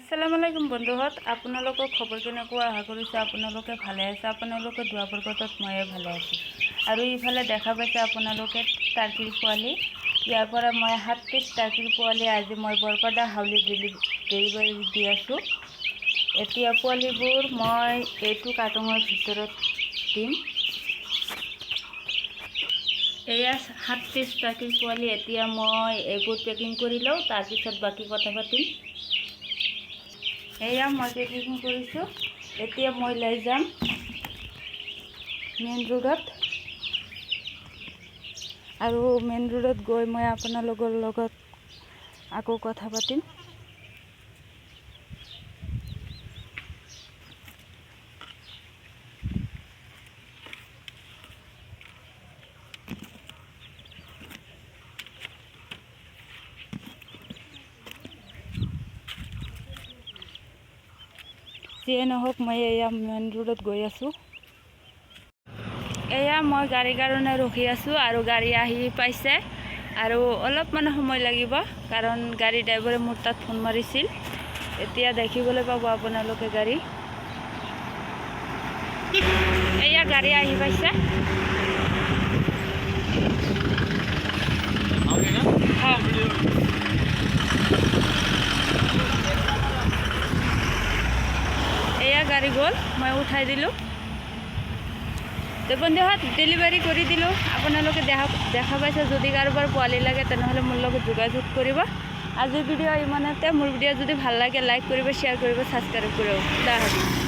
আসসালামু আলাইকুম বন্ধুহত, আপোনালোকক খবৰ কেনেকুৱা আশা কৰিছোঁ আপোনালোকে ভালে আছে। আপোনালোকে দোৱা বৰকতত ময়ে ভালে আছোঁ। আৰু ইফালে দেখা পাইছে আপোনালোকে টাৰ্কিৰ পোৱালি। ইয়াৰ পৰা মই 7 পিচ টাৰ্কিৰ পোৱালি আজি মই বৰপেটা হাউলি ডেলিভাৰী দি আছোঁ। এতিয়া পোৱালিবোৰ মই এইটো কাৰ্টনৰ ভিতৰত দিম। এয়া 7 পিচ টাৰ্কিৰ পোৱালি। এতিয়া মই এইবোৰ পেকিং কৰি লওঁ, তাৰপিছত বাকী কথা পাতিম। এয়া মই পেকিং কৰিছোঁ। এতিয়া মই লৈ যাম মেইন ৰোডত, আৰু মেইন ৰোডত গৈ মই আপোনালোকৰ লগত আকৌ কথা পাতিম। যিয়ে নহওক মই এয়া মেইন ৰোডত গৈ আছোঁ। এয়া মই গাড়ীৰ কাৰণে ৰখি আছোঁ, আৰু গাড়ী আহি পাইছে আৰু অলপমান সময় লাগিব, কাৰণ গাড়ী ড্ৰাইভাৰে মোৰ তাত ফোন মাৰিছিল। এতিয়া দেখিবলৈ পাব আপোনালোকে গাড়ী। এয়া গাড়ী আহি পাইছে। এয়া গাড়ী গ'ল, মই উঠাই দিলোঁ। তো বন্ধুহঁত ডেলিভাৰী কৰি দিলোঁ। আপোনালোকে দেখা পাইছে। যদি কাৰোবাৰ পোৱালি লাগে তেনেহ'লে মোৰ লগত যোগাযোগ কৰিব। আজিৰ ভিডিঅ' ইমানতে। মোৰ ভিডিঅ' যদি ভাল লাগে লাইক কৰিব, শ্বেয়াৰ কৰিব, ছাবস্ক্ৰাইব কৰিব।